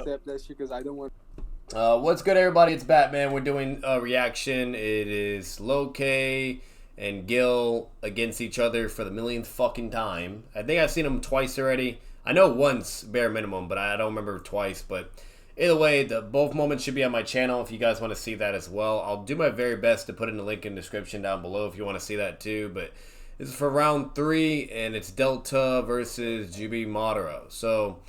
accept that shit because I don't want. What's good, everybody? It's Batman. We're doing a reaction. It is LOCAY and Gil against each other for the millionth fucking time. I think I've seen them twice already. I know once, bare minimum, but I don't remember twice. But either way, both moments should be on my channel if you guys want to see that as well. I'll do my very best to put in the link in the description down below if you want to see that too. But this is for round 3, and it's Delta versus GILLY Madara. So,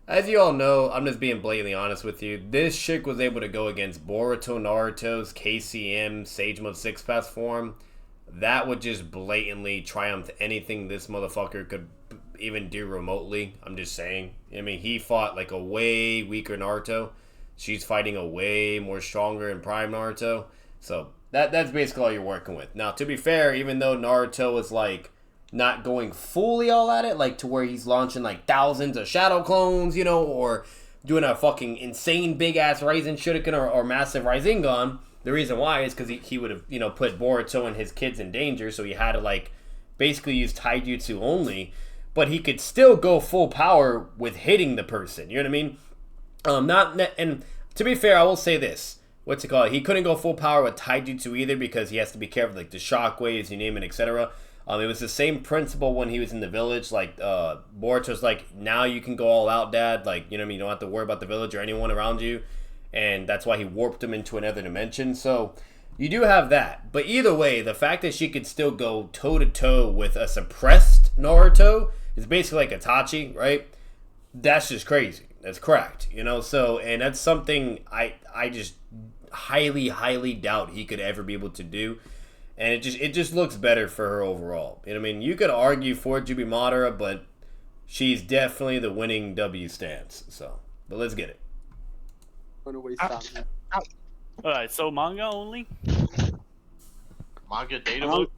as you all know, I'm just being blatantly honest with you. This chick was able to go against Boruto, Naruto's KCM, Sage Mode 6 Pass form. That would just blatantly triumph anything this motherfucker could even do remotely. I'm just saying. I mean, he fought like a way weaker Naruto. She's fighting a way more stronger and prime Naruto. So, that's basically all you're working with. Now, to be fair, even though Naruto was like not going fully all at it, like to where he's launching like thousands of shadow clones, you know, or doing a fucking insane big ass Raisen Shuriken or massive Rasengan. The reason why is because he would have, you know, put Boruto and his kids in danger, so he had to like basically use taijutsu only, but he could still go full power with hitting the person. You know what I mean? And to be fair, I will say this. What's it called? He couldn't go full power with taijutsu either because he has to be careful, like the shockwaves, you name it, etc. It was the same principle when he was in the village. Like, Boruto's like, now you can go all out, Dad. Like, you know what I mean? You don't have to worry about the village or anyone around you. And that's why he warped him into another dimension. So, you do have that. But either way, the fact that she could still go toe-to-toe with a suppressed Naruto is basically like Itachi, right? That's just crazy. That's cracked, you know? So, and that's something I just highly doubt he could ever be able to do. And it just looks better for her overall. You know what I mean? You could argue for GILLY Madara, but she's definitely the winning W stance. So, but let's get it. Alright, so manga only? Manga data book?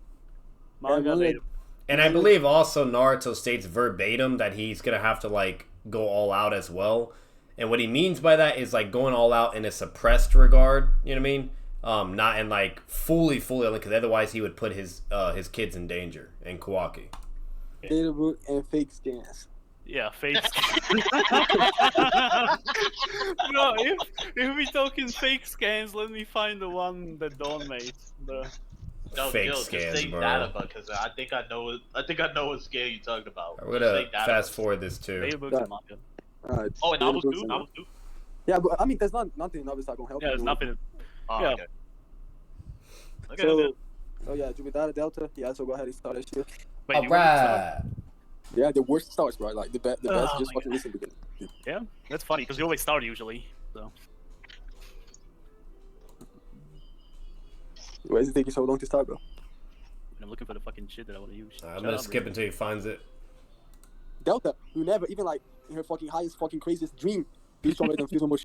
Manga data. And I believe also Naruto states verbatim that he's going to have to like go all out as well. And what he means by that is like going all out in a suppressed regard. You know what I mean? Not in like fully, because otherwise he would put his kids in danger and Kawaki. Data book and fake scans. Yeah, fake scans. Bro, if we talking fake scans, let me find the one that Dawn made. No, fake Gil, scans, just say bro. data book, because I think I know what scale you talking about. We're gonna fast forward this too. Data books and manga. Oh, and novels too? Novels too? Yeah, but I mean, there's nothing in novels that gonna help. Yeah, there's nothing. Oh, Yeah. okay. So, yeah, GILLY Madara Delta. Yeah, so go ahead and start that shit. Wait, you Alright. Yeah, the worst starts, bro. Like the best, just fucking listen to it. Yeah, that's funny because you always start usually. So. Why is it taking so long to start, bro? I'm looking for the fucking shit that I want to use. I'm gonna skip until he finds it. Delta, who never even like in her fucking highest fucking craziest dream, be stronger than Fusion Mush.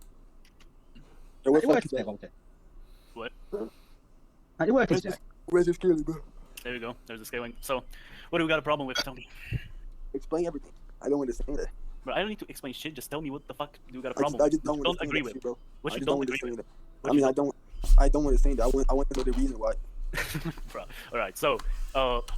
What? Where's your scaling, bro? There we go. There's the scaling. So, what do we got a problem with, Tony? Explain everything. I don't understand that. But I don't need to explain shit. Just tell me what the fuck do you got a problem I just with. don't Agree with, shit, bro. What I you just don't don't agree understand with. that. I mean, I don't understand that. I want to know the reason why. Alright, so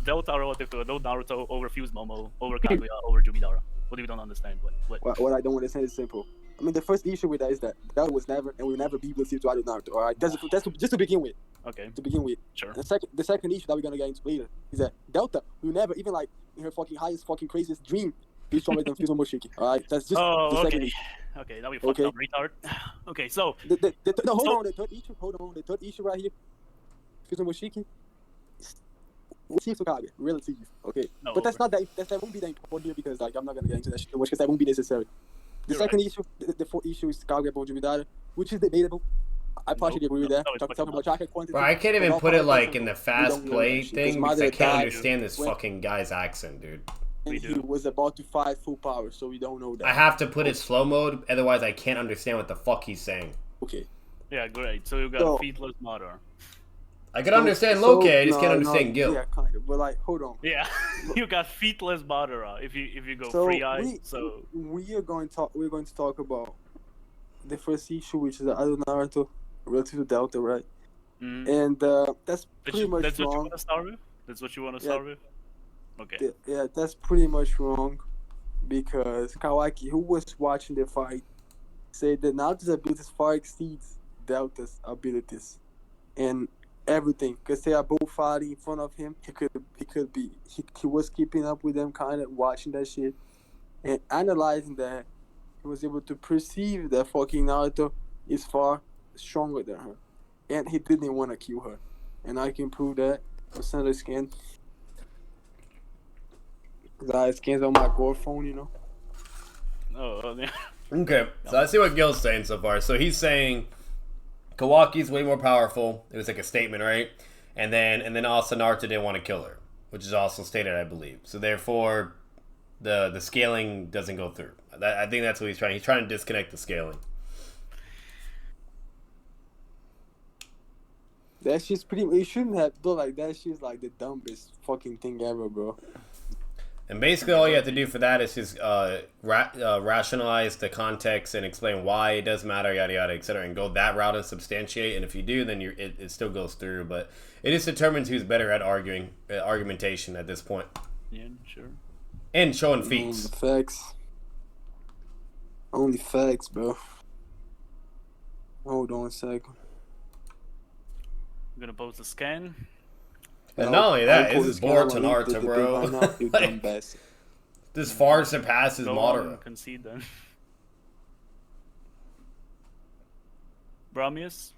Delta relative to adult Naruto over Fuse Momo over Kaguya over GILLY Madara. What do you don't understand? What I don't understand is simple. I mean, the first issue with that is that was never and will never be able to see to adult Naruto. All right, that's just to begin with. Okay. To begin with. Sure. The second issue that we're gonna get into later is that Delta will never even like in her fucking highest fucking craziest dream be stronger than Fusion Moshiki. All right, that's just the second issue. Okay, now we fucked up, retard. Okay, so no, hold on. The third issue. Hold on. The third issue right here. Fusion Moshiki. Seems to Kage, relative. Okay, no, but that won't be that important here because like I'm not gonna get into that shit too much because that won't be necessary. The second issue, the fourth issue is Kage about GILLY Madara, which is debatable. I partially agree with that. Talking about chocolate quantity. Bro, I can't even put it like in the fast play thing because I can't understand this fucking guy's accent, dude. And he was about to fight full power, so we don't know that. I have to put it slow mode, otherwise I can't understand what the fuck he's saying. Okay. Yeah, great. So you got Feetless Madara. I can understand LOCAY, I just can't understand Gil. Yeah, kind of. But like, hold on. Yeah, you got Feetless Madara if you go so free eye. So we're going to talk about the first issue, which is the Adult Naruto relative to Delta, right? And that's pretty much that's wrong. What you want to start with? That's what you want to start with? Okay. Yeah, that's pretty much wrong because Kawaki, who was watching the fight, say that Naruto's abilities far exceeds Delta's abilities and everything. Because they are both fighting in front of him. He was keeping up with them, kind of watching that shit and analyzing that. He was able to perceive that fucking Naruto is far stronger than her, and he didn't want to kill her. And I can prove that with Sandra scan. Cause I scans on my gore phone, you know. Oh, yeah. Okay, so I see what Gil's saying so far. So he's saying Kawaki's way more powerful. It was like a statement, right? And then also Naruto didn't want to kill her, which is also stated, I believe. So therefore, the scaling doesn't go through. I think that's what he's trying. He's trying to disconnect the scaling. That shit's pretty. It shouldn't have. Though, like that shit's like the dumbest fucking thing ever, bro. And basically, all you have to do for that is just rationalize the context and explain why it does matter, yada yada, etc., and go that route and substantiate. And if you do, then it still goes through. But it just determines who's better at argumentation at this point. Yeah, sure. And showing feats. Facts. Only facts, bro. Hold on a second. I'm gonna post a scan. And not only that, this is Boruto Naruto, bro. Like, this far surpasses Madara. Concede then. Bramius?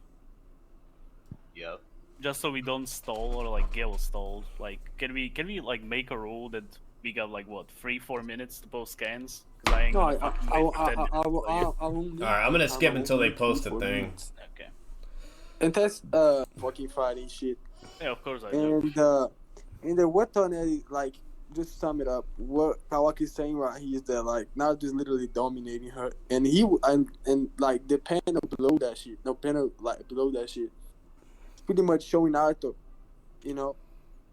Yep. Just so we don't stall or like Gil stalled, like can we like make a rule that we got like what 3-4 minutes to post scans? Cause I ain't gonna fucking wait for 10 minutes. Alright, I'm gonna skip until they post the thing. Okay. And that's fucking Friday shit. Yeah, of course I do. And the what on it, like, just to sum it up, what Kawaki's saying right here is that like Naruto's literally dominating her, and like the panel below that shit, it's pretty much showing Naruto, you know,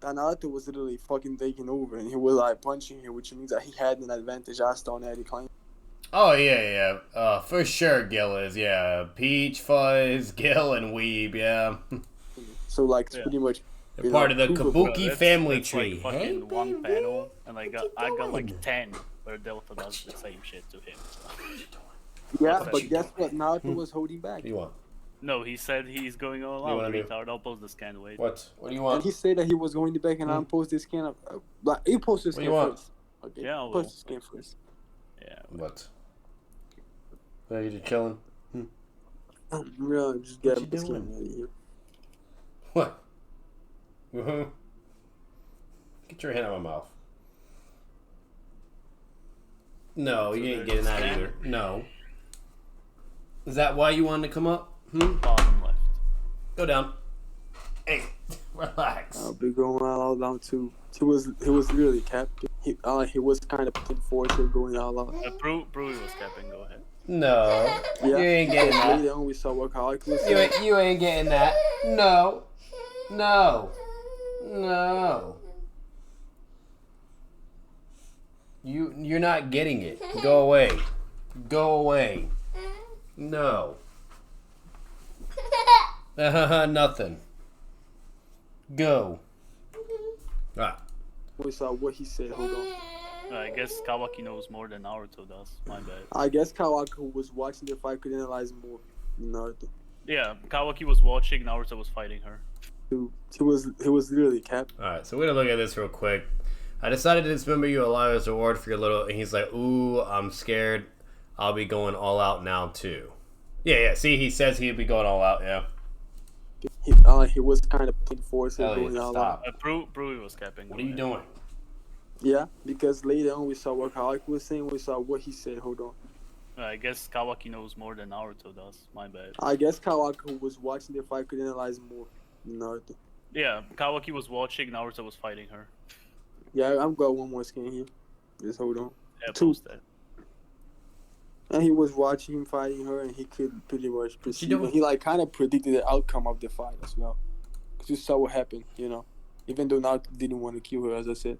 that Naruto was literally fucking taking over, and he was like punching her, which means that he had an advantage. I still had claim. Oh yeah. For sure, Gil is Peach, Fuzz, Gil, and Weeb, yeah. So like it's pretty much. They're part of the Kabuki family tree. Like fucking one panel, and I got like 10 where Delta does the same shit to him. So. Yeah, but guess what? Naruto was holding back. What do you want? No, he said he's going all out. Retard. I'll post the scan. Wait. What do you want? And he said that he was going back, and I'm post this scan. Like he posted the scan first. Okay. Yeah, I'll post the scan first. Yeah. What? Are you just chilling? I'm really just getting the scan out of here. What? Get your hand out of my mouth. No, you ain't getting that either. No. Is that why you wanted to come up? Bottom left. Go down. Hey, relax. I'll be going all out too. He was really capping. He was kind of putting forward to going all out. Brew was capping. Go ahead. No, Yeah. you ain't getting that. Later on, we saw what Kawaki was You saying. ain't getting that. No. You're not getting it. Go away. No. Nothing. Go. Ah. We saw what he said. Hold on. I guess Kawaki knows more than Naruto does. My bad. I guess Kawaki was watching the fight, could analyze more than Naruto. Yeah, Kawaki was watching. Naruto was fighting her. He was literally capped. Alright, so we're gonna look at this real quick. I decided to dismember you alive as a reward for your little, and he's like, ooh, I'm scared. I'll be going all out now too. Yeah, see, he says he'd be going all out, yeah. He was kind of putting forward to going all out. Brew was capping. What are you doing? Yeah, because later on we saw what Kawaki was saying, we saw what he said. Hold on. I guess Kawaki knows more than Naruto does. My bad. I guess Kawaki was watching the fight, could analyze more than Naruto. Yeah, Kawaki was watching. Naruto was fighting her. Yeah, I've got one more scan here. Just hold on. Yeah, Two. post that. And he was watching him fighting her, and he could pretty much perceive. And he like kind of predicted the outcome of the fight as well. Cause you saw what happened, you know. Even though Naruto didn't want to kill her, as I said.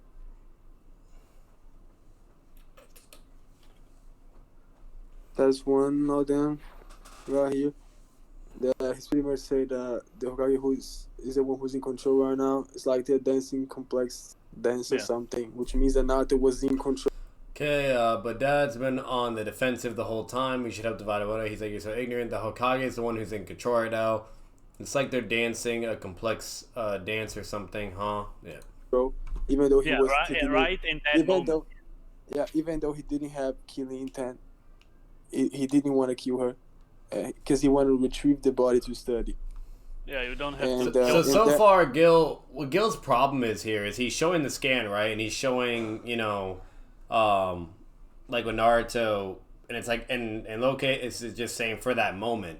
That's one of them right here. He's pretty much said that the Hokage is the one who's in control right now. It's like they're dancing complex dance or something, which means that Naruto was in control. Okay, but Dad's been on the defensive the whole time. We should help divide it. He's like, you're so ignorant. The Hokage is the one who's in control right now. It's like they're dancing a complex dance or something, huh? Yeah. Bro, even though he was right, taking right in that even moment. though, yeah, even though he didn't have killing intent, he didn't want to kill her because he wanted to retrieve the body to study. Yeah, you don't have And, to. So far, what Gil's problem is here is he's showing the scan, right? And he's showing, you know, like with Naruto, and it's like, and LOCAY is just saying for that moment.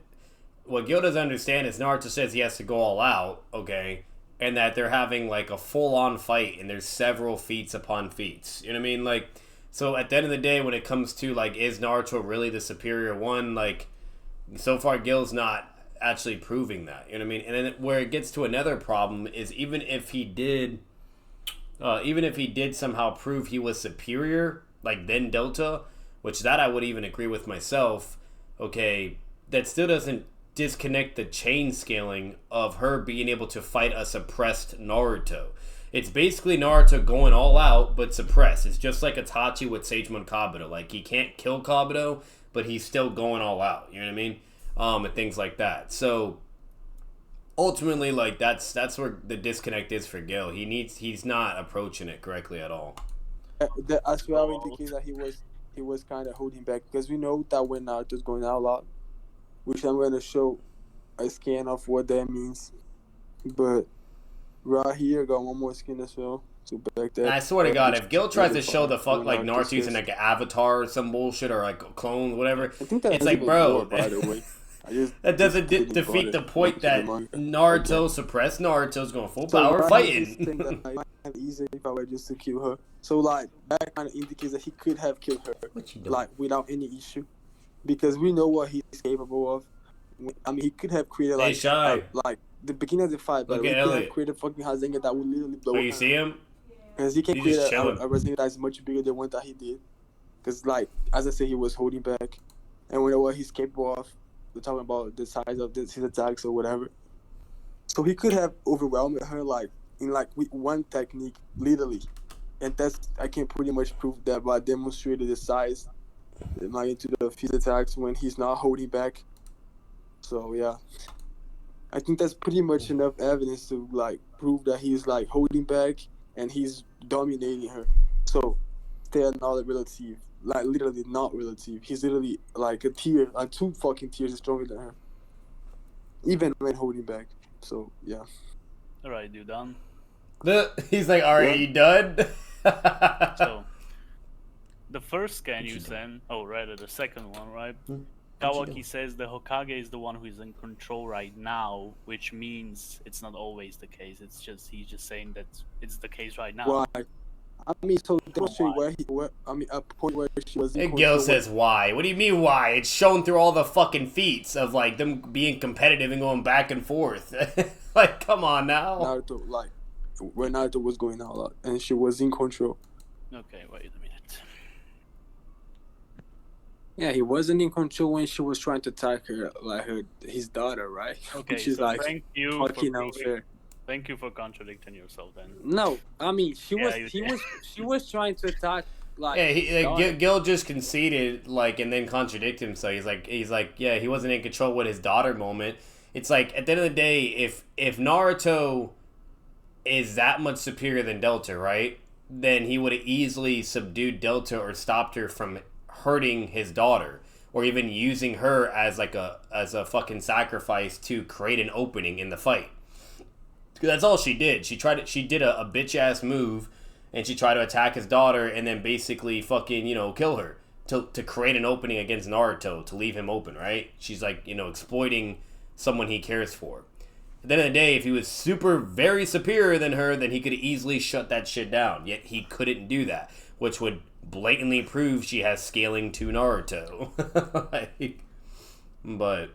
What Gil doesn't understand is Naruto says he has to go all out, okay? And that they're having like a full-on fight, and there's several feats upon feats. You know what I mean? Like, so at the end of the day, when it comes to like, is Naruto really the superior one? Like, so far Gil's not actually proving that. You know what I mean? And then where it gets to another problem is even if he did somehow prove he was superior, like then Delta, which that I would even agree with myself. Okay, that still doesn't disconnect the chain scaling of her being able to fight a suppressed Naruto. It's basically Naruto going all out but suppressed. It's just like Itachi with Sagemon Kabuto. Like, he can't kill Kabuto, but he's still going all out. You know what I mean? And things like that. So ultimately, like, that's where the disconnect is for Gil. He's not approaching it correctly at all. As well indicates that he was kind of holding back, because we know that when Naruto's going out a lot, which I'm going to show a scan of what that means. But right here, got one more skin as well. So back there. And I swear to God, if Gil tries to show the fuck like Naruto using like an avatar or some bullshit or like a clone, whatever, it's like, bro, more, by the way. That doesn't defeat the point that Naruto suppressed Naruto's going full power fighting. That easy if I were just to kill her. So like that kind of indicates that he could have killed her, like without any issue, because we know what he's capable of. I mean, he could have created like the beginning of the fight, but he could have created fucking Hazenga that would literally blow. Oh, you see him? Because he can create a Rasengan that is much bigger than one that he did. Because like as I said, he was holding back, and we know what he's capable of. We're talking about the size of his attacks or whatever. So he could have overwhelmed her like in like with one technique, literally. And I can pretty much prove that by demonstrating the size, the magnitude of his attacks when he's not holding back. So yeah, I think that's pretty much enough evidence to like prove that he's like holding back and he's dominating her. So they are not relative. Like literally not relative. He's literally like a tier, like 2 fucking tiers stronger than her, even when holding back. So yeah. All right, you done? He's like, "Are you done?" So the first scan you sent, rather the second one, right? Kawaki says the Hokage is the one who is in control right now, which means it's not always the case. It's just he's just saying that it's the case right now. Why? I mean, so demonstrate a point where she was in And Gil says, why? What do you mean, why? It's shown through all the fucking feats of, like, them being competitive and going back and forth. Like, come on now. Naruto, like, when Naruto was going out a lot, and she was in control. Okay, wait a minute. Yeah, he wasn't in control when she was trying to attack her, like his daughter, right? Okay, which is so like thank you fucking unfair. Thank you for contradicting yourself then. No, I mean she was trying to attack like. Yeah, Gil just conceded like and then contradicted himself. He's like, yeah, he wasn't in control with his daughter moment. It's like at the end of the day, if Naruto is that much superior than Delta, right? Then he would have easily subdued Delta or stopped her from hurting his daughter, or even using her as a fucking sacrifice to create an opening in the fight. That's all she did. She did a bitch ass move, and she tried to attack his daughter, and then basically fucking kill her to create an opening against Naruto to leave him open. Right? She's like exploiting someone he cares for. At the end of the day, if he was very superior than her, then he could easily shut that shit down. Yet he couldn't do that, which would blatantly prove she has scaling to Naruto. But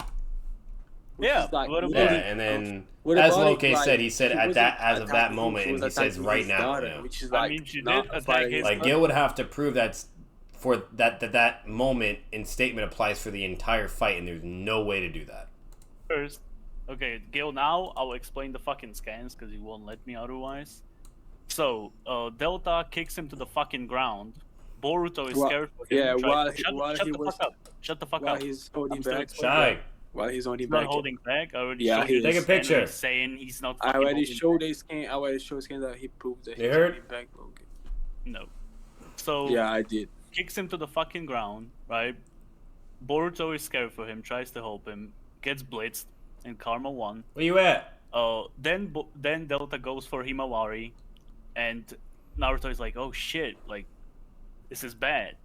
yeah, and then as LOCAY said, he said as of that moment, and he says right now. Which is I mean, she did attack his. Like Gil would have to prove that moment and statement applies for the entire fight, and there's no way to do that. First, okay, Gil. Now I'll explain the fucking scans because he won't let me otherwise. So, Delta kicks him to the fucking ground, Boruto is Wha- scared for him. yeah, while Shut he the was fuck up. Shut the fuck while up. he's holding I'm still back. explaining. Shy. While he's holding He's not back. holding back. I already Yeah, showed he you is. the Take a scan picture. where he's saying he's not I fucking already holding showed back. a scan. I already showed a scan that he proved that You he's heard? holding back. Okay. No. So Yeah, I did. kicks him to the fucking ground, right? Boruto is scared for him, tries to help him, gets blitzed, and Karma won. Where you at? Then Delta goes for Himawari, and Naruto is like, "Oh shit, like this is bad."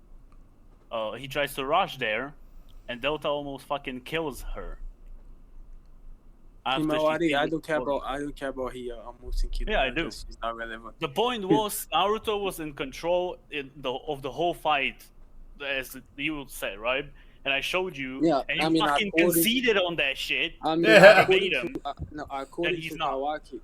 He tries to rush there, and Delta almost fucking kills her. After she Himawari, I sees don't care Boruto. about. I don't care about he almost killed Yeah, I her do. because she's not relevant. The point was Naruto was in control of the whole fight, as you would say, right? And I showed you, Yeah, and I you mean, fucking according- conceded on that shit. I mean, Yeah. according to Verbatim, according he's to not. Kawaki, He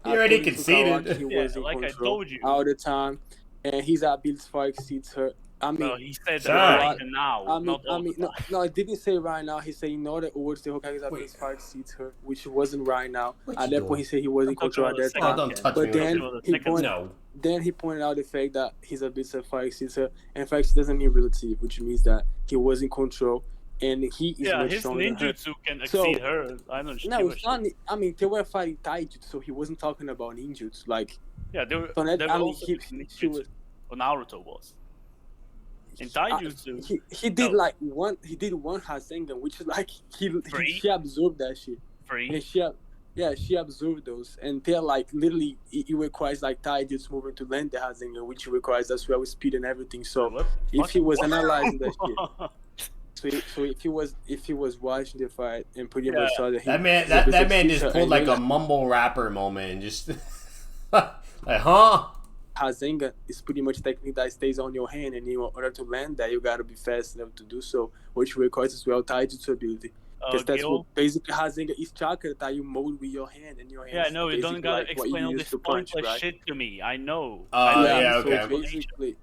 already according to conceded. Kawaki, he Yeah, was in like I control told you. all the time, and his ability far exceeds her. I mean, No, he said that Shy. right now, I mean, not all the no, time. no, I didn't say right now. He said in other words, the Hokage's ability far exceeds her, which wasn't right now. What At you that point, doing? he said he was in I'm talking control at about the that second time. don't scan. touch But me with then About the he second pointed, scan. No. then he pointed out the fact that his ability far exceeds her, and in fact, doesn't mean relative, which means that he was in control, and he is Yeah, much his stronger than her. ninjutsu can So- exceed her. I don't No, give a it's shit. not. I mean, they were fighting taijutsu, so he wasn't talking about ninjutsu. Like, Yeah, they were, so that, they were I mean, also he ninjutsu. was. Or Naruto was. In taijutsu, He did no. like one. He did one Rasengan, which is like Free? she absorbed that shit, free. and she absorbed those, and they're like literally it requires like taijutsu moving to land the Rasengan, which requires as well speed and everything. So What? if he was What? analyzing that shit, so if he was watching the fight and pretty much saw that That man, his that ability man exceeds just her, pulled and like then, a mumble rapper moment and just like, huh? Rasengan is pretty much technique that stays on your hand, and in order to land that, you gotta be fast enough to do so, which requires as well taijutsu ability. Because that's Gil? what basically Rasengan is chakra that you mold with your hand, and your hand. Yeah, is no, you don't basically gotta like what explain you all use this to punch, pointless right? shit to me. I know. Yeah, so okay. basically,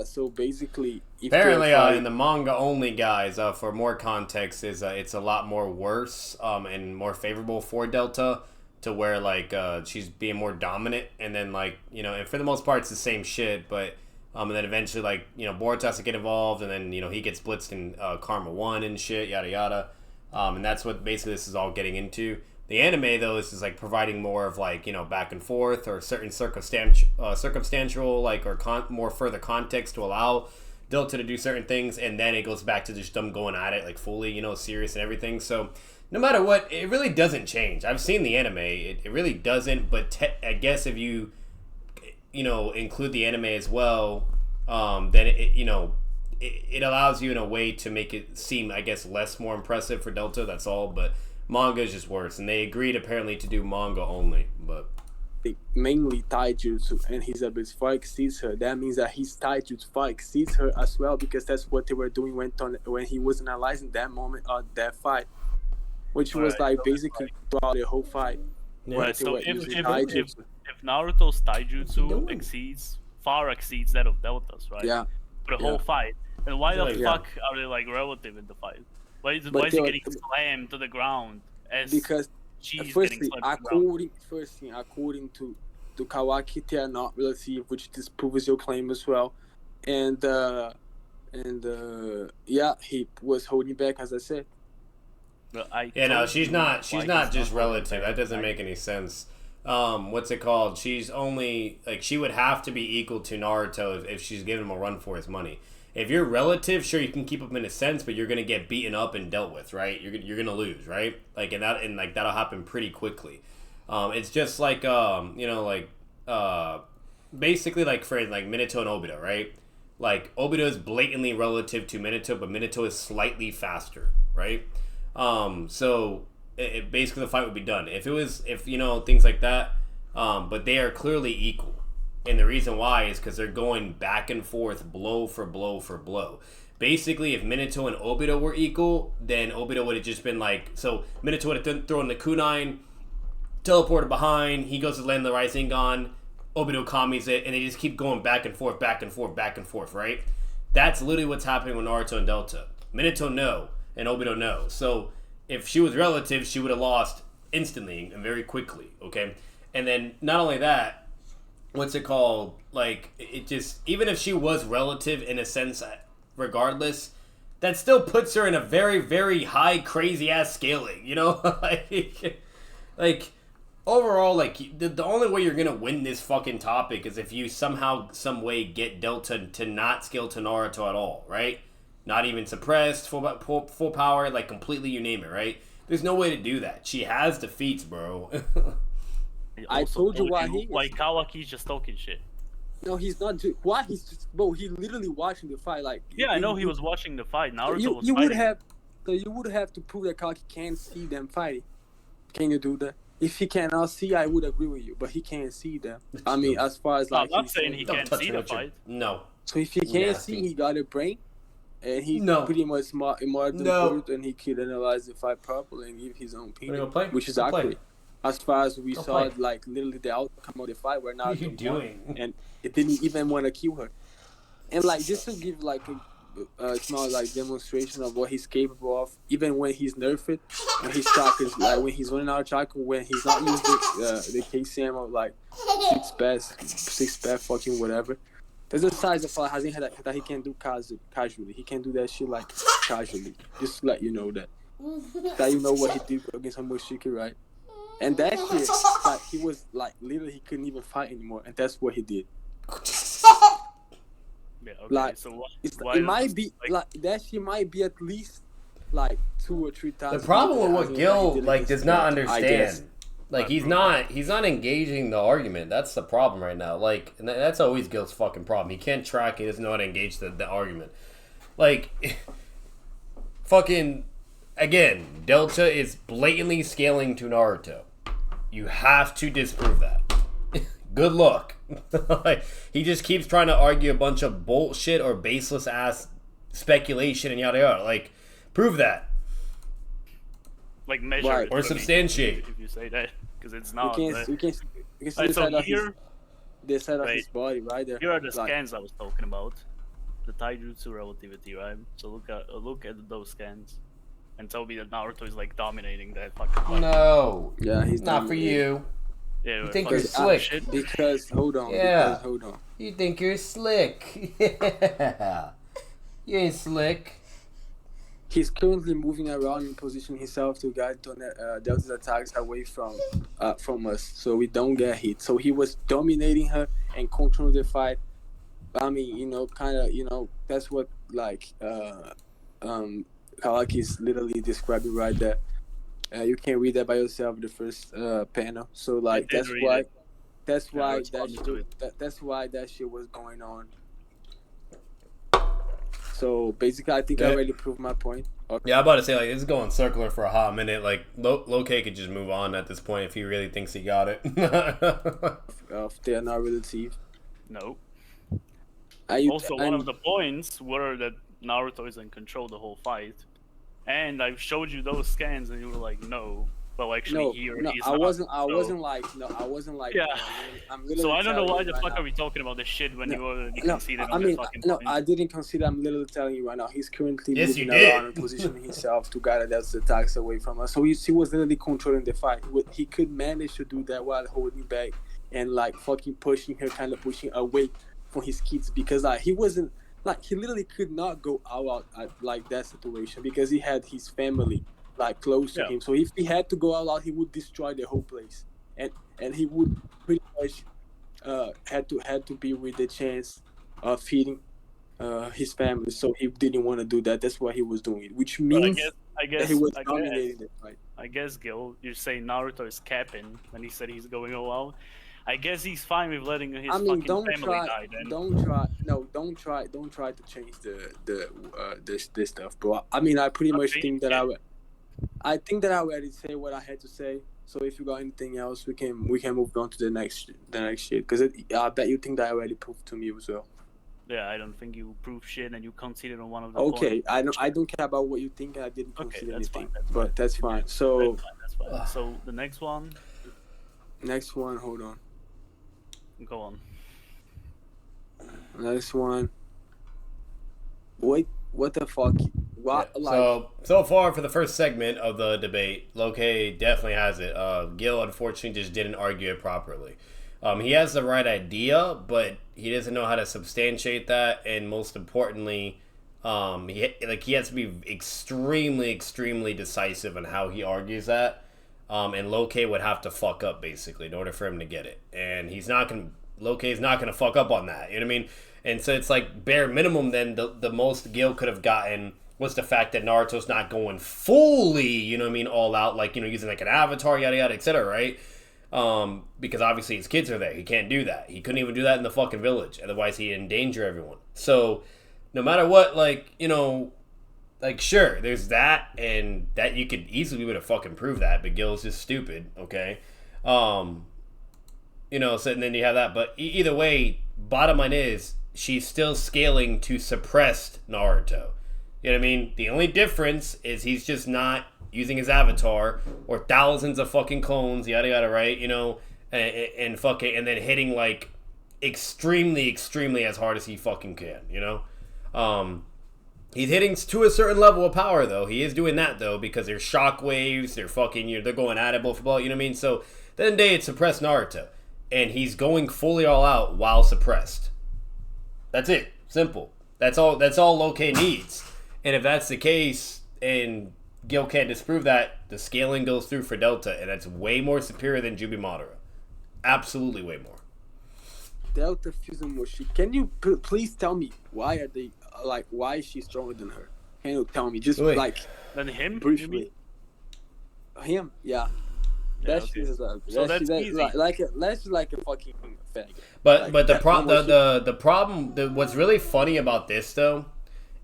so basically, if Apparently, they're fighting- in the manga only, guys, for more context, is it's a lot more worse and more favorable for Delta, to where like she's being more dominant, and then like and for the most part it's the same shit, but and then eventually like Boruto has to get involved, and then he gets blitzed in Karma 1 and shit, yada yada, and that's what basically this is all getting into. The anime though is like providing more of like back and forth or certain circumstantial like or more further context to allow Delta to do certain things, and then it goes back to just them going at it like fully serious and everything. So no matter what, it really doesn't change. I've seen the anime, it really doesn't, but I guess if you include the anime as well, then it allows you in a way to make it seem, I guess, more impressive for Delta. That's all. But manga is just worse, and they agreed apparently to do manga only. But mainly taijutsu, and his ability far exceeds her. That means that his taijutsu far exceeds her as well, because that's what they were doing when he was analyzing that moment of that fight, which was Alright, like basically throughout the whole fight. Yeah. where Right, they so were if using if taijutsu. Naruto's What you taijutsu doing? far exceeds that of Delta's, right? Yeah, For the whole fight, then why the Yeah. fuck are they like relative in the fight? Why is But why is he they were- getting slammed to the ground as because she's getting firstly, slammed to the ground? according to Kawaki, they are not relative, which disproves your claim as well. And yeah, he was holding back, as I said. But I yeah, no, told she's you not why just he's not holding relative. back. That doesn't make any sense. What's it called? She's only like she would have to be equal to Naruto if she's giving him a run for his money. If you're relative, sure you can keep up in a sense, but you're gonna get beaten up and dealt with, right? You're gonna lose, right? Like and like that'll happen pretty quickly. It's just like basically like for like Minato and Obito, right? Like Obito is blatantly relative to Minato, but Minato is slightly faster, right? So basically the fight would be done if things like that. But they are clearly equal. And the reason why is because they're going back and forth, blow for blow for blow. Basically, if Minato and Obito were equal, then Obito would have just been like... So, Minato would have thrown the kunai, teleported behind, he goes to land the Rasengan, Obito commies it, and they just keep going back and forth, back and forth, back and forth, right? That's literally what's happening with Naruto and Delta. Minato, no, and Obito, no. So, if she was relative, she would have lost instantly and very quickly, okay? And then, not only that, what's it called? Like, it just, even if she was relative in a sense, regardless, that still puts her in a very, very high, crazy ass scaling, you know? like, overall, like, the only way you're gonna win this fucking topic is if you somehow, some way get Delta to not scale to Naruto at all, right? Not even suppressed, full power, like, completely, you name it, right? There's no way to do that. She has defeats, bro. I told you why he is. Why Kawaki's just talking shit. No, he's not. Why he's just, bro? He literally watching the fight. Like, Yeah, I know he was watching the fight. Naruto was you fighting. would have, so you would have to prove that Kawaki can't see them fighting. Can you do that? If he cannot see, I would agree with you. But he can't see them. I mean, as far as like, I'm not saying he can't see the Richard. fight. No. So if he can't see, he got a brain, and he's pretty much smart than Boruto, and he could analyze the fight properly and give his own opinion, which is accurate. As far as we saw, like, literally the outcome of the fight, where now and it didn't even want to kill her. And like, just to give like a small like demonstration of what he's capable of, even when he's nerfed, when he's chakras, like when he's running out of chakra, when he's not using the KCM of like six pass, fucking whatever. There's a size of Hazin that he can do casually. He can do that shit like casually. Just to let you know that you know what he did against Hamoshiki, right? And that shit, like, he was like literally he couldn't even fight anymore, and that's what he did. Yeah, okay. Like, so it might be like that shit might be at least like 2 or 3 times. The problem with what Gil like does not understand, like he's not engaging the argument. That's the problem right now. Like, and that's always Gil's fucking problem. He can't track. He doesn't know how to engage the argument. Like, fucking again, Delta is blatantly scaling to Naruto. You have to disprove that. Good luck. Like, he just keeps trying to argue a bunch of bullshit or baseless ass speculation and yada yada. Like, prove that. Like, measure right. it. Or substantiate. If you say that, because it's not. You can see the so side of here, the side of his body right there. Here are the scans I was talking about. The Taijutsu relativity, right? So look at those scans. And tell me that Naruto is like dominating that fucking fight. No. Yeah, he's not for you. Yeah, you think you're slick. Because hold on. Yeah. Because, hold on. You think you're slick. Yeah. You ain't slick. He's currently moving around and positioning himself to guide Delta's attacks away from us, so we don't get hit. So he was dominating her and controlling the fight. I mean, you know, kind of, you know, that's what like Kawaki is literally describing right there. You can read that by yourself, the first panel. So like that's why that shit was going on. So basically, I think I already proved my point. Okay. Yeah, I'm about to say, like, it's going circular for a hot minute. Like, LOCAY could just move on at this point if he really thinks he got it. They're not relative. No. One of the points were that Naruto is in control the whole fight. And I showed you those scans, and you were like, no. Well, actually, he's I wasn't like. Yeah. I'm so I don't know why the fuck are we talking about this shit when you already conceded on that fucking point. I didn't consider. I'm literally telling you right now. He's currently moving around and positioning himself to guide Delta's attacks away from us. So he was literally controlling the fight. He could manage to do that while holding back and like fucking pushing her, kind of pushing away from his kids, because like he wasn't like he literally could not go out at like that situation because he had his family like close to him. So if he had to go all out, he would destroy the whole place, and he would pretty much had to be with the chance of feeding his family. So he didn't want to do that. That's why he was doing it, which means I guess he was dominating the fight. I guess, Gil, you're saying Naruto is capping when he said he's going all out. I guess he's fine with letting his fucking family die. Then don't try to change the stuff, bro. I mean, I pretty much think that I think that I already say what I had to say. So if you got anything else, we can move on to the next shit. Because I bet you think that I already proved to me as well. Yeah, I don't think you proved shit, and you conceded on one of the points. points. I don't care about what you think. I didn't concede anything, but that's fine. So that's fine. So the next one. Hold on. Go on. Next one. Wait, what the fuck? What? Yeah. Like, so far for the first segment of the debate, LOCAY definitely has it. Gil unfortunately just didn't argue it properly. He has the right idea, but he doesn't know how to substantiate that, and most importantly, he has to be extremely decisive in how he argues that. And LOCAY would have to fuck up basically in order for him to get it, and LOCAY's not gonna fuck up on that. You know what I mean? And so it's like bare minimum. Then the most Gil could have gotten was the fact that Naruto's not going fully, you know what I mean, all out, like, you know, using like an avatar, yada yada, etc. Right? Because obviously his kids are there. He can't do that. He couldn't even do that in the fucking village. Otherwise, he'd endanger everyone. So no matter what, like, you know, like, sure, there's that, and that you could easily be able to fucking prove that, but Gil's just stupid, okay? You know, so and then you have that, but either way, bottom line is, she's still scaling to suppressed Naruto. You know what I mean? The only difference is he's just not using his avatar, or thousands of fucking clones, yada yada, right? You know, and fucking, and then hitting, like, extremely as hard as he fucking can, you know? He's hitting to a certain level of power, though. He is doing that, though, because there's shockwaves, they're fucking, you know, they're going at it, ball for ball, you know what I mean? So, at the end of the day, it's suppressed Naruto. And he's going fully all out while suppressed. That's it. Simple. That's all LOCAY needs. And if that's the case, and Gil can't disprove that, the scaling goes through for Delta, and that's way more superior than Jubi Madara. Absolutely way more. Delta Fusion Moshi. Can you please tell me why are they why is she stronger than her? Can you tell me just than him briefly? Him, yeah. That shit is that's easy. That's like a fucking faggot. But the problem, what's really funny about this though,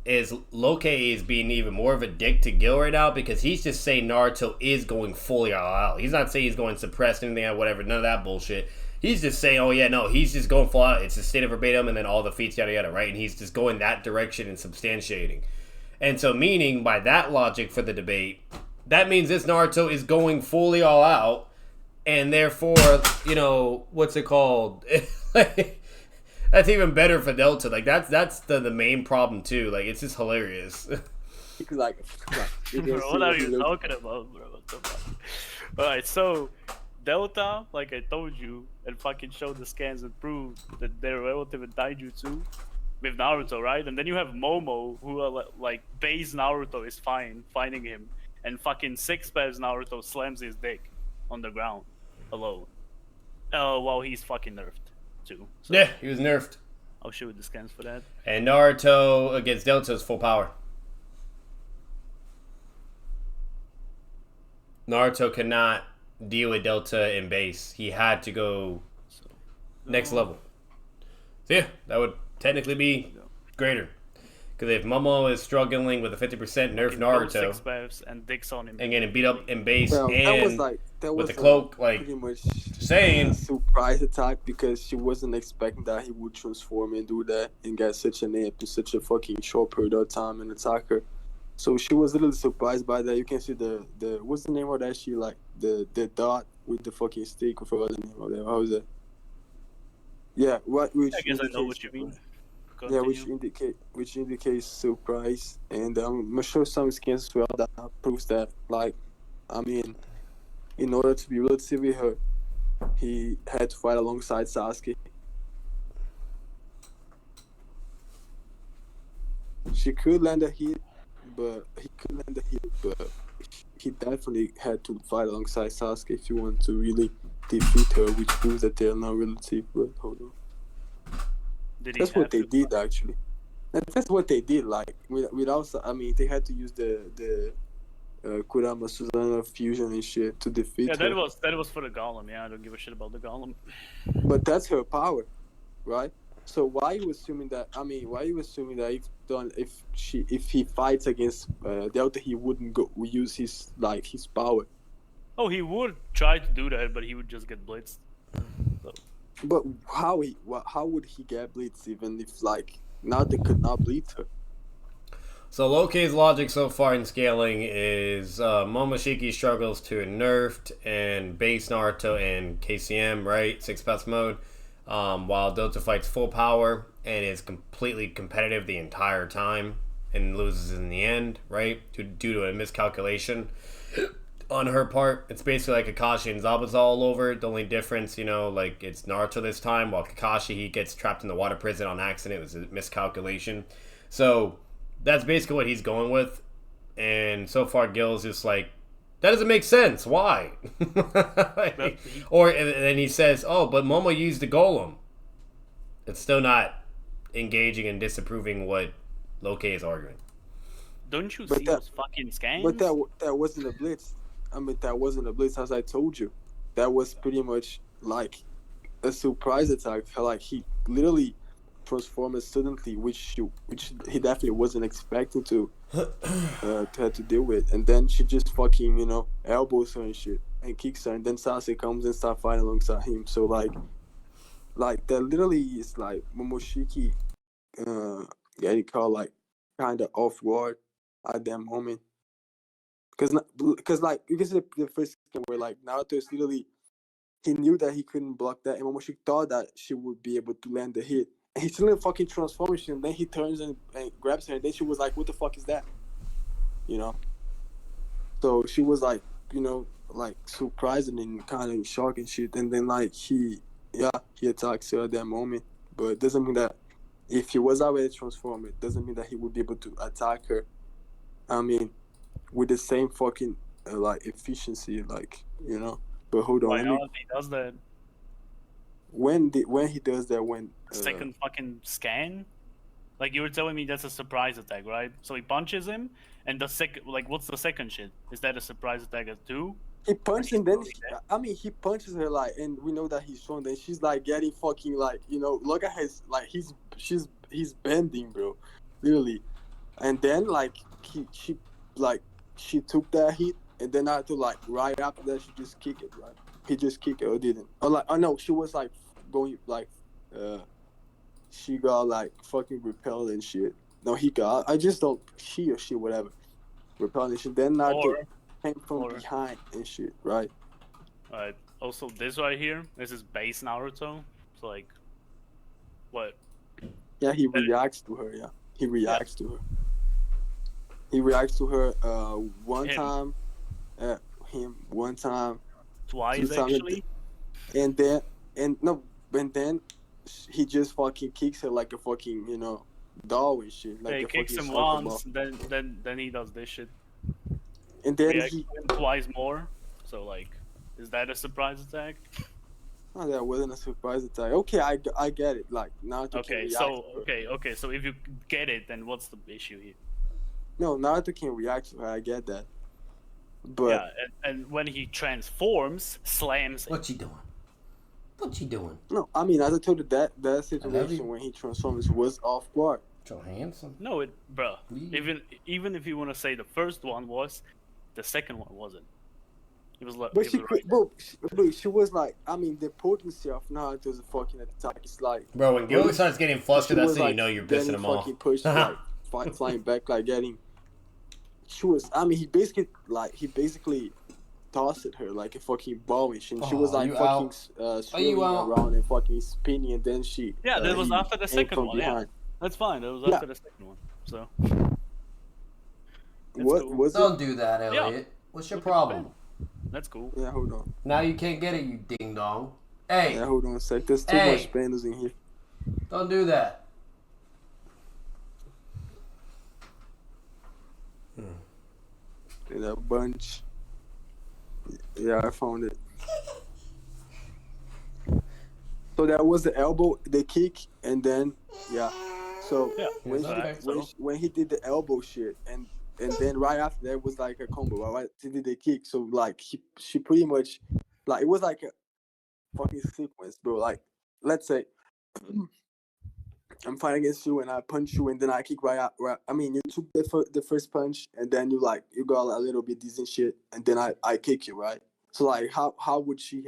is LOCAY is being even more of a dick to Gil right now, because he's just saying Naruto is going fully all out. He's not saying he's going suppressed anything or whatever, none of that bullshit. He's just saying, oh yeah, no, he's just going full out. It's a state of verbatim, and then all the feats, yada yada, right? And he's just going that direction and substantiating. And so, meaning by that logic for the debate, that means this Naruto is going fully all out, and therefore, you know, what's it called? That's even better for Delta. Like that's the main problem too. Like, it's just hilarious. Bro, what are you talking about, bro? What the fuck? All right, so Delta, like I told you, and fucking showed the scans and proved that they're relative in taijutsu with Naruto, right? And then you have Momo, who like base Naruto is finding him, and fucking Six Paths Naruto slams his dick on the ground alone, while he's fucking nerfed too. So yeah, he was nerfed. I'll show you the scans for that. And Naruto against Delta is full power. Naruto cannot deal with Delta in base. He had to go next level. So yeah, that would technically be greater. Because if Momo is struggling with a 50% nerf Naruto and dicks on him and getting beat up in base, well, and that with the cloak, like, pretty much saying, surprise attack, because she wasn't expecting that he would transform and do that and get such an amp in such a fucking short period of time and attack her. So she was a little surprised by that. You can see the what's the name of that? She like the dot with the fucking stick. I forgot the name of that. How was that? Yeah, I guess I know what you mean. Yeah, which indicates surprise, and I'm gonna show some skins as well that proves that. Like, I mean, in order to be able to see with her, he had to fight alongside Sasuke. She could land a hit, but he definitely had to fight alongside Sasuke if you want to really defeat her, which proves that they're not relative. But hold on. That's what they did, actually. That's what they did. Like, without, I mean, they had to use the Kurama Susanoo fusion and shit to defeat her. Yeah, that was for the golem. Yeah, I don't give a shit about the golem. But that's her power, right? So why are you assuming that? I mean, why are you assuming that if he fights against Delta, he wouldn't use his power? Oh, he would try to do that, but he would just get blitzed. So. But how would he get blitzed even if now they could not blitz her? So LOCAY's logic so far in scaling is Momoshiki struggles to nerfed and base Naruto and KCM, right? 6-pass mode. While Delta fights full power and is completely competitive the entire time and loses in the end, right? Due to a miscalculation. on her part. It's basically like Kakashi and Zabuza all over. The only difference, like it's Naruto this time, while Kakashi, he gets trapped in the water prison on accident. It was a miscalculation. So that's basically what he's going with. And so far, Gil's just like, that doesn't make sense. Why? And then he says, oh, but Momo used the golem. It's still not engaging and disapproving what LOCAY is arguing. Don't you see those fucking scans? But that wasn't a blitz. I mean, that wasn't a blitz, as I told you. That was pretty much like a surprise attack. Like, he literally transformed suddenly, which he definitely wasn't expecting to have to deal with. And then she just fucking, elbows her and shit and kicks her. And then Sasuke comes and starts fighting alongside him. So, like that literally is like Momoshiki getting caught, like, kind of off guard at that moment. Because like, you can see the first game where, like, Naruto is literally, he knew that he couldn't block that, and Momoshiki thought that she would be able to land the hit. And he still fucking transforms, and then he turns and grabs her, and then she was like, what the fuck is that? So she was like, like, surprised and kind of in shock and shit. And then, like, he attacks her at that moment. But it doesn't mean that if he was already transformed, it doesn't mean that he would be able to attack her. I mean, with the same fucking like efficiency, like, But hold on, why not? He does that. When he does that, Second fucking scan. Like, you were telling me that's a surprise attack, right? So he punches him, and the second, like, what's the second shit? Is that a surprise attack too? He punches, and then he punches her, like, and we know that he's strong. Then she's like getting fucking, like, look at his, like, he's bending, bro, literally. And then, like, she took that hit, and then I had to, like, right after that, she just kicked it, right? He just kicked it or didn't? Or, like, oh no, she was like going, like, she got, like, fucking repelled and shit. No, he got, I just don't, she or shit, whatever, repelled and shit. Then Naruto came from behind and shit, right? Alright, also this right here, this is base Naruto. So, like, what? Yeah, he reacts to her, He reacts to her. He reacts to her one time, one time. Twice, actually? And then he just fucking kicks her like a fucking, doll and shit. Like, he kicks him once, then he does this shit. And then he twice more. So, like, is that a surprise attack? No, that wasn't a surprise attack. Okay, I get it. Like, Naruto can react okay. So if you get it, then what's the issue here? No, Naruto can react to her. I get that. But yeah, and when he transforms, slams. What's he doing? No, I mean, as I told you, that situation when he transforms was off guard. So handsome. No, bro. Even if you want to say the first one was, the second one wasn't. It was like. But she was like, I mean, the potency of Naruto's fucking attack is like. Bro, when Gilly starts getting flustered, that's when you know you're pissing him off. Pushed, like, flying back, like, getting. She was. I mean, he basically tossed at her like a fucking ball, and she was like fucking swirling around and fucking spinning, and then she. Yeah, that was after the second one. Yeah, that's fine. That was after the second one. So. What was it? Don't do that, Elliot. Yeah. What's your problem? That's cool. Yeah, hold on. Now you can't get it, you ding dong. Hey. Yeah, hold on a sec. There's too much pandas in here. Don't do that. In a bunch. Yeah, I found it. So that was the elbow, the kick, and then So when he did the elbow shit, and then right after that was like a combo, right? He did the kick, so like she pretty much, like, it was like a fucking sequence, bro. Like, let's say I'm fighting against you and I punch you and then I kick right out. Right? I mean, you took the first punch and then you got a little bit decent shit and then I kick you, right? So, like, how would he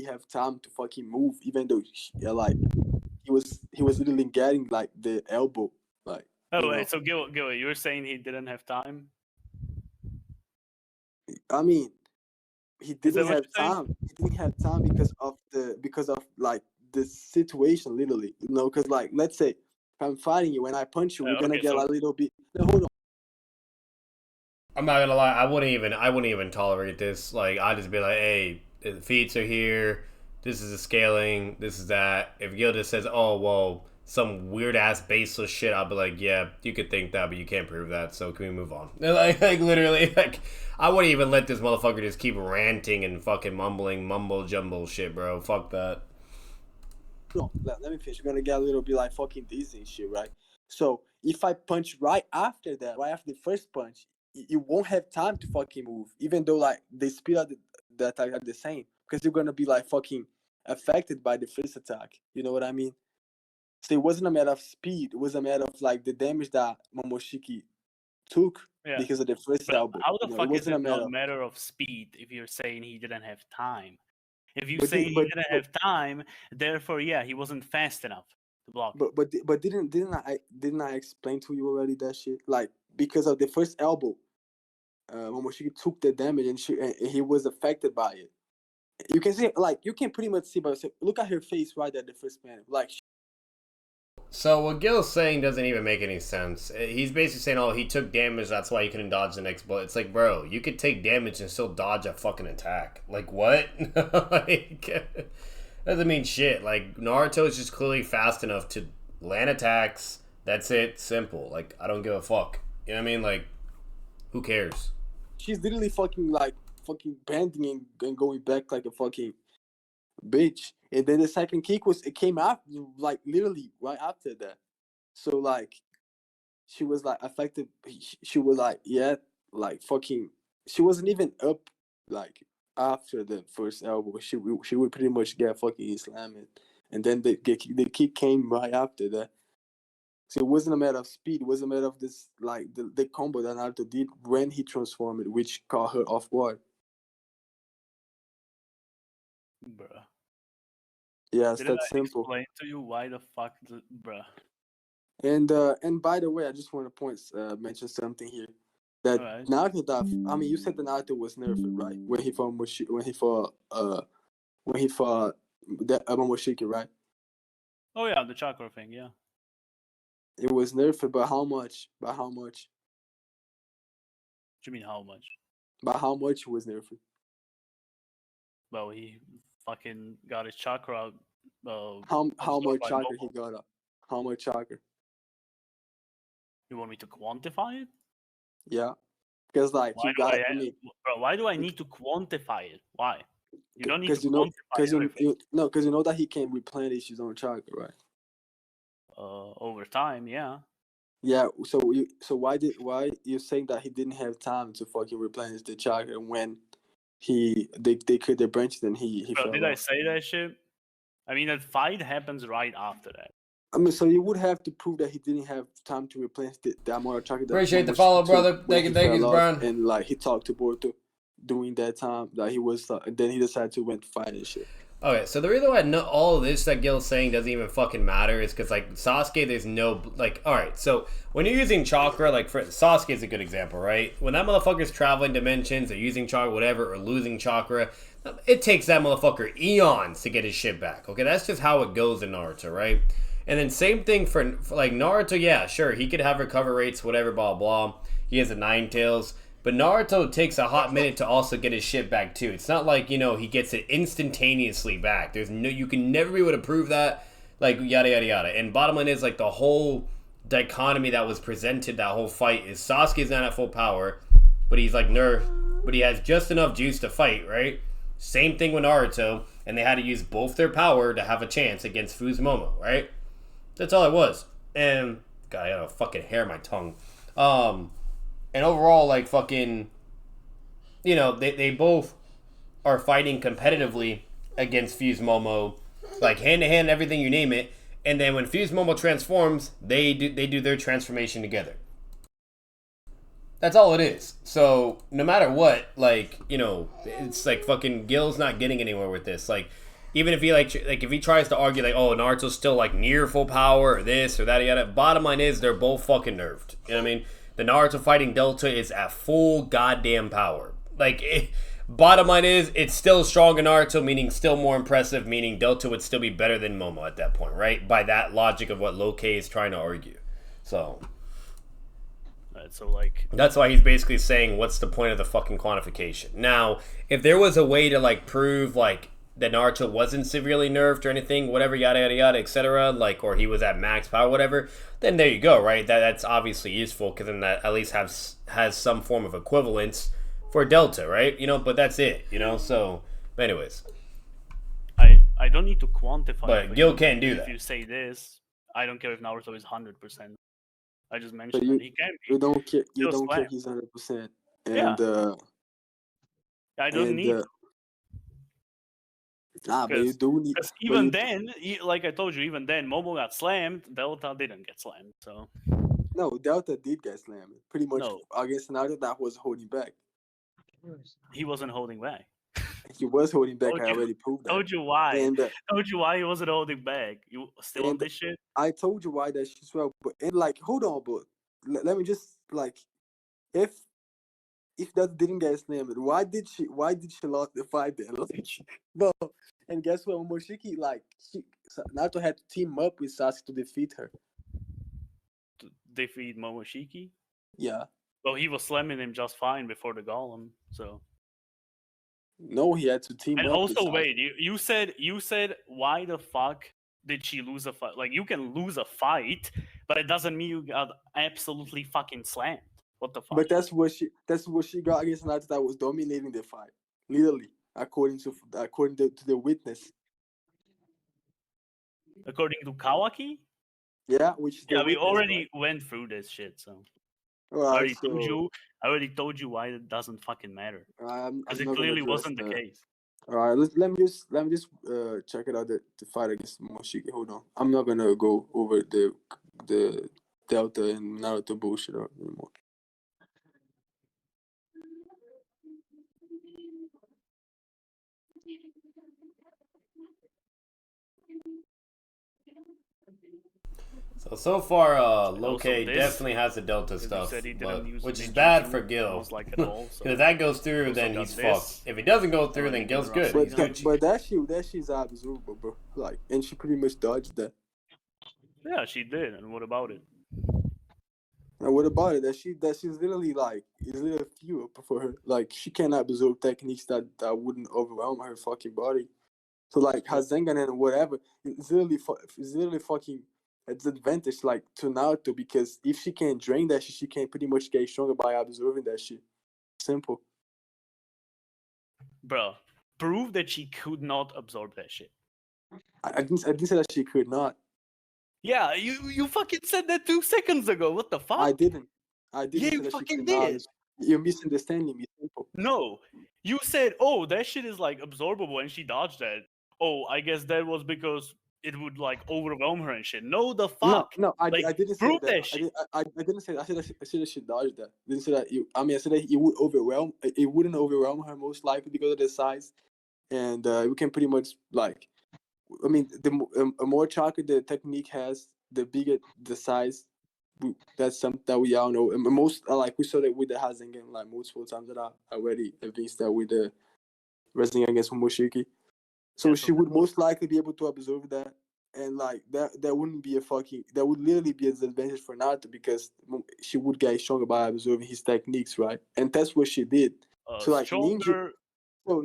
have time to fucking move, even though he was literally getting, like, the elbow, like. Oh wait, so Gilly, you were saying he didn't have time? I mean, he didn't have time. He didn't have time because of like the situation, literally, because, like, let's say if I'm fighting you and I punch you, we're gonna get a little bit. No, hold on. I'm not gonna lie, I wouldn't even tolerate this. Like, I'd just be like, hey, the feats are here. This is the scaling. This is that. If Gil just says, oh well, some weird ass baseless shit, I'll be like, yeah, you could think that, but you can't prove that. So can we move on? Like literally, like I wouldn't even let this motherfucker just keep ranting and fucking mumbling, mumble jumble shit, bro. Fuck that. No, let me finish. You're gonna get a little bit like fucking dizzy and shit, right? So if I punch right after that, right after the first punch, you won't have time to fucking move, even though like the speed of the attack are the same, because you're gonna be like fucking affected by the first attack. You know what I mean? So it wasn't a matter of speed; it was a matter of like the damage that Momoshiki took Yeah. because of the first But elbow. how the You know, it fuck is wasn't a it matter not a of, matter of speed if you're saying he didn't have time? If you but say the, he didn't have time, therefore, yeah, he wasn't fast enough to block. but didn't I explain to you already that shit? Like because of the first elbow, Momoshiki took the damage and he was affected by it. You can see, like, you can pretty much see by yourself. Look at her face right at the first panel. Like, So what Gil's saying doesn't even make any sense. He's basically saying, oh, he took damage, that's why he couldn't dodge the next bullet. It's like, bro, you could take damage and still dodge a fucking attack. Like, what? Like, doesn't mean shit. Like, Naruto is just clearly fast enough to land attacks. That's it. Simple. Like, I don't give a fuck. You know what I mean? Like, who cares? she's literally fucking bending and going back like a fucking bitch. And then the second kick it came after, like, literally right after that. So, like, she was, like, affected. She was, like, yeah, like, fucking, she wasn't even up, like, after the first elbow. She would pretty much get fucking slammed. And then the kick came right after that. So it wasn't a matter of speed. It was a matter of this, like, the combo that Naruto did when he transformed, which caught her off guard. Bruh. Yeah, it's Didn't that I simple. explain to you why the fuck, bruh? And by the way, I just want to mention something here. That Alright. Naruto, I mean, you said that Naruto was nerfed, right? When he fought that Momoshiki, right? Oh yeah, the chakra thing, yeah. It was nerfed, but how much? By how much? What do you mean how much? By how much was nerfed? Well, he fucking got his chakra. How absorbed much by chakra he Momo. got up? How much chakra? You want me to quantify it? Yeah, because like Why he do got. I, I mean, bro? Why do I need to quantify it? Why? You don't need to because you know, quantify everything. because you know that he can replenish his own chakra, right? Over time, yeah. Yeah. So why you saying that he didn't have time to fucking replenish the chakra when they cut their branches and he Bro, fell did I off? say that shit? I mean, that fight happens right after that. I mean, so you would have to prove that he didn't have time to replenish the amount of chakra that Appreciate the Momoshiki follow, took brother. when Thank he you, fell off, Brian. and like he talked to Boruto during that time that he was. Then he decided to went to fight and shit. Okay, so the reason why all of this that Gil's saying doesn't even fucking matter is because, like, Sasuke, there's no, like, alright, so when you're using chakra, like, for Sasuke is a good example, right? When that motherfucker's traveling dimensions, they're using chakra, whatever, or losing chakra, it takes that motherfucker eons to get his shit back, okay? That's just how it goes in Naruto, right? And then same thing for like, Naruto, yeah, sure, he could have recover rates, whatever, blah, blah. He has a Nine Tails. But Naruto takes a hot minute to also get his shit back too. It's not like, you know, he gets it instantaneously back. There's no, you can never be able to prove that, like, yada yada yada. And bottom line is, like, the whole dichotomy that was presented, that whole fight, is Sasuke's not at full power, but he's like nerfed, but he has just enough juice to fight, right? Same thing with Naruto, and they had to use both their power to have a chance against Fuzumomo, right? That's all it was. And God, I got a fucking hair in my tongue. And overall, like, fucking, you know, they both are fighting competitively against Fuzumomo, like, hand to hand, everything, you name it. And then when Fuzumomo transforms, they do their transformation together. That's all it is. So no matter what, like, you know, it's like fucking Gil's not getting anywhere with this. Like, even if he like if he tries to argue like, oh, Naruto's still like near full power or this or that, yada. Bottom line is they're both fucking nerfed. You know what I mean? The Naruto fighting Delta is at full goddamn power. Like, bottom line is it's still strong in Naruto, meaning still more impressive, meaning Delta would still be better than Momo at that point, right? By that logic of what LOCAY is trying to argue. So. Right, so like That's why he's basically saying, what's the point of the fucking quantification? Now, if there was a way to like prove like that Naruto wasn't severely nerfed or anything, whatever, yada yada yada, etc., like, or he was at max power, whatever, then there you go, right? That's obviously useful because then that at least has some form of equivalence for Delta, right? You know, but that's it, you know. So, but anyways, I don't need to quantify. but Gil can't do if that. you say this, I don't care if Naruto is 100%. I just But mentioned that he can be. you don't care. You Still don't care. slam. He's 100%. Yeah. And I don't need. Nah, but you do need. Because but even you- then, like I told you, even then, Momo got slammed. Delta didn't get slammed. So No, Delta did get slammed. Pretty much No. against Naruto, that was holding back. he wasn't holding back. He was holding back. Told I you. already proved that. Told you why. And Told you why he wasn't holding back. You still on And- this shit? I told you why that shit swell. But and like, hold on, but let me just like, if that didn't get slammed, why did she lost the fight then? Like, bro, and guess what? Momoshiki, like, Naruto had to team up with Sasuke to defeat her. To defeat Momoshiki? Yeah. Well, he was slamming him just fine before the golem. So. No, he had to team And up. also, with wait, you said why the fuck did she lose a fight? Like, you can lose a fight, but it doesn't mean you got absolutely fucking slammed. What the fuck? But that's what she got against Naruto that was dominating the fight, literally, according to the witness. According to Kawaki? Yeah, which is the Yeah, we witness, already went through this shit, so right? I Alright, already told you why it doesn't fucking matter. I'm Because it not gonna clearly address wasn't the that. case. All right, let me just check it out the fight against Momoshiki. Hold on, I'm not gonna go over the Delta and Naruto bullshit anymore. So far, Also, LOCAY this- definitely has the Delta Because you stuff, said he but, didn't use which is ninjutsu bad for Gil. almost like at all, so Because if that goes through, also then got he's this. fucked. If it doesn't go through, then Already Gil's got good. Russian. He's But Gucci. that shit's observable, bro. Like, and she pretty much dodged that. Yeah, she did. And what about it? And what about it? That she's literally like, it's literally fuel for her. Like, she cannot absorb techniques that wouldn't overwhelm her fucking body. So like Hazengan and whatever, it's literally fucking it's advantage like to Naruto, because if she can drain that shit, she can pretty much get stronger by absorbing that shit. Simple. Bro, prove that she could not absorb that shit. I didn't say that she could not. Yeah, you fucking said that 2 seconds ago. What the fuck? I didn't Yeah, say you that she fucking could not. did. You're misunderstanding me. Simple. No, you said, "Oh, that shit is like absorbable," and she dodged that. Oh, I guess that was because it would like overwhelm her and shit. No, the fuck. No, I Like, didn't say prove that. that shit. I didn't say that. I said that she dodged that. I didn't say that. I said that it would overwhelm. It wouldn't overwhelm her most likely because of the size, and we can pretty much like. I mean, the more chakra the technique has, the bigger the size. That's something that we all know. And most like we saw that with the Hazengan like multiple times that I already evinced that with the wrestling against Momoshiki. So Yeah, she would most likely be able to absorb that, and like that wouldn't be that would literally be a disadvantage for Naruto because she would get stronger by absorbing his techniques, right? And that's what she did. So like Stronger.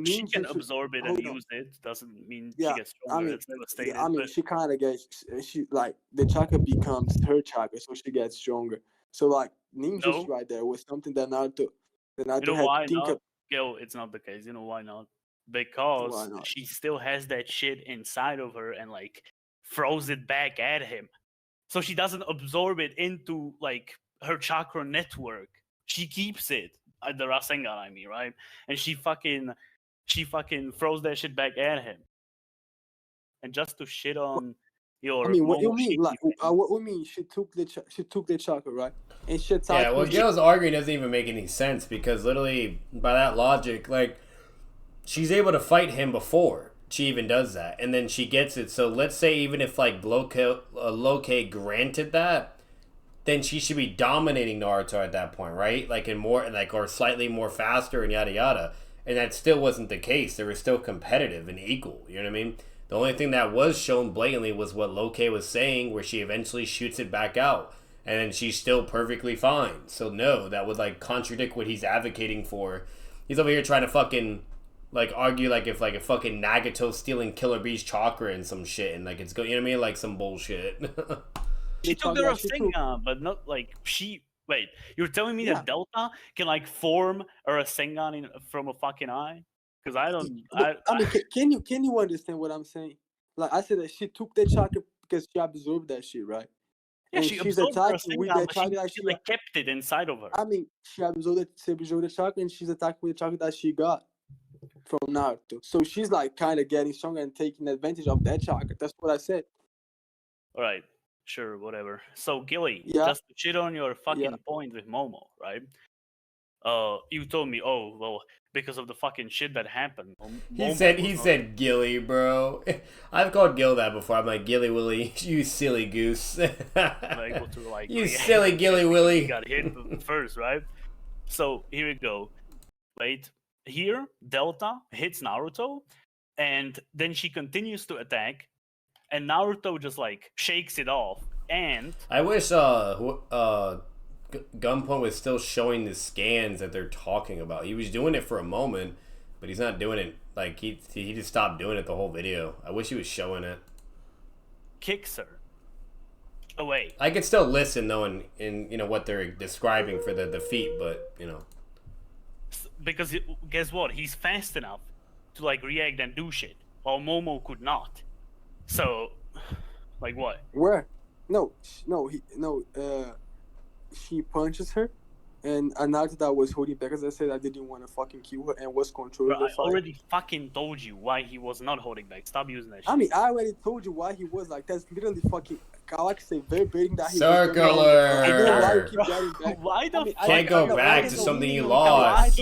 She ninja, can absorb it and use it. Doesn't mean she gets stronger. It's never stated. she kind of gets like the chakra becomes her chakra, so she gets stronger. So like ninjas right there was something that Naruto you know had why to think not? Gil, it's not the case. You know why not? Because Why not? she still has that shit inside of her and like throws it back at him. So she doesn't absorb it into like her chakra network. She keeps it at the Rasengan, I mean, right? And she fucking throws that shit back at him. And just to shit on your what you mean? Momoshiki Like, thing. what you mean? She took the chakra, right? And she attacked. Yeah, what Gil's arguing doesn't even make any sense because literally, by that logic, like, she's able to fight him before she even does that, and then she gets it. So let's say even if like LOCAY granted that, then she should be dominating Naruto at that point, right? Like in more like or slightly more faster and yada yada. And that still wasn't the case. They were still competitive and equal. You know what I mean? The only thing that was shown blatantly was what LOCAY was saying, where she eventually shoots it back out. and then she's still perfectly fine. So no, that would like contradict what he's advocating for. He's over here trying to fucking like argue like if fucking Nagato's stealing Killer Bee's chakra and some shit, and like it's you know what I mean, like some bullshit. She took the Rasengan, but not like she. Wait, you're telling me that Delta can like form a Rasengan from a fucking eye? Because I don't. I mean, can you understand what I'm saying? Like I said that she took the chakra because she absorbed that shit, right? Yeah, and she's attacking with the chakra that she like kept it inside of her. I mean, she absorbed the chakra and she's attacking with the chakra that she got from Naruto. So she's like kind of getting stronger and taking advantage of that chakra. That's what I said. All right, sure, whatever. So Gilly, just to shit on your fucking point with Momo, right? You told me, oh well, because of the fucking shit that happened. He said Gilly, bro. I've called Gil that before. I'm like, Gilly Willy, you silly goose. You silly Gilly Willy. He got hit first, right? So here we go. Wait, here Delta hits Naruto, and then she continues to attack, and Naruto just like shakes it off. And I wish Gunpoint was still showing the scans that they're talking about. He was doing it for a moment, but he's not doing it. Like he just stopped doing it the whole video. I wish he was showing it. Kicks her away. I could still listen though, in you know what they're describing for the defeat, but you know, because guess what? He's fast enough to like react and do shit, while Momo could not. So, like what? Where? No. She punches her, and Naruto that was holding back, as I said, I didn't want to fucking kill her and was controlling the fight. I already fucking told you why he was not holding back. Stop using that shit. I mean, I already told you why he was like, that's literally fucking, Kawaki say verbatim that he circular. I don't know why you keep getting back. Why the fuck? Can't go back to something you lost.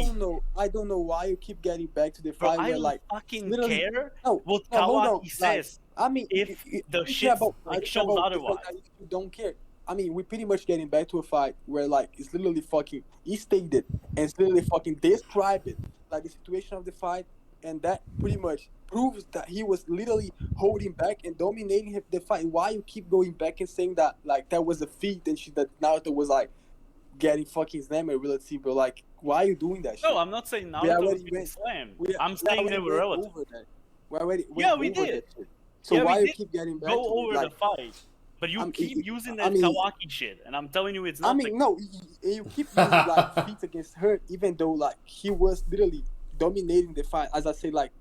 I don't know why you keep getting back to the fight. I where, don't like, fucking literally, care hold what on, Kawaki says. Like, I mean, if the shit like shows otherwise. You don't care. I mean, we're pretty much getting back to a fight where, like, it's literally fucking, he stated and it's literally fucking described it, like, the situation of the fight, and that pretty much proves that he was literally holding back and dominating the fight. Why you keep going back and saying that, like, that was a feat and shit, that Naruto was, like, getting fucking slammed in relative, bro? Like, why are you doing that shit? No, I'm not saying Naruto was getting slammed. I'm saying they were relative. We did. So why you keep getting back to over the fight? But you keep using that Kawaki shit, and I'm telling you it's not. I mean, no, you keep using like feats against her, even though like he was literally dominating the fight. As I say, like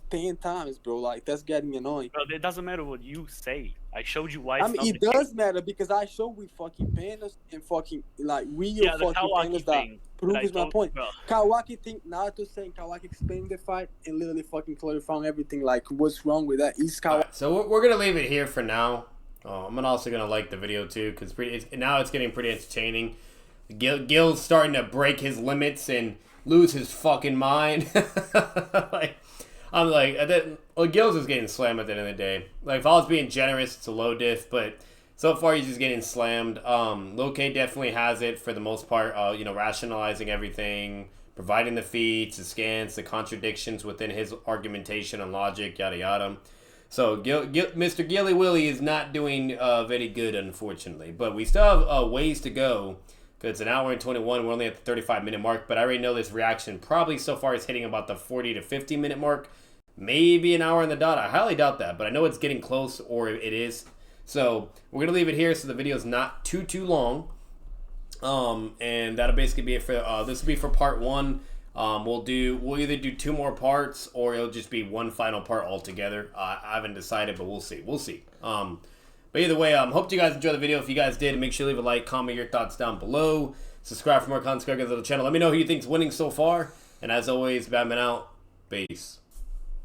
10 times, bro. Like that's getting annoying. Bro, it doesn't matter what you say. I showed you why. I mean, it does matter because I showed with fucking pandas and fucking like real fucking pandas that proves my point. Bro. Kawaki think Naruto saying Kawaki explaining the fight and literally fucking clarifying everything. Like what's wrong with that? Is Kawaki? Right, so we're gonna leave it here for now. I'm also gonna like the video too because now it's getting pretty entertaining. Gil's starting to break his limits and lose his fucking mind. Gil's just getting slammed at the end of the day. Like if I was being generous, it's a low diff, but so far he's just getting slammed. LOCAY definitely has it for the most part. Rationalizing everything, providing the feats, the scans, the contradictions within his argumentation and logic, yada yada. So Mr. Gilly Willy is not doing very good, unfortunately. But we still have ways to go. Because it's an hour and 21. We're only at the 35-minute mark. But I already know this reaction probably so far is hitting about the 40 to 50-minute mark. Maybe an hour on the dot. I highly doubt that. But I know it's getting close, or it is. So we're going to leave it here so the video is not too long. And that'll basically be it for... this will be for part 1. We'll either do 2 more parts or it'll just be one final part altogether. I haven't decided, but we'll see. But either way, hope you guys enjoyed the video. If you guys did, make sure you leave a like, comment your thoughts down below. Subscribe for more content to the channel. Let me know who you think's winning so far. And as always, Batman out. Peace.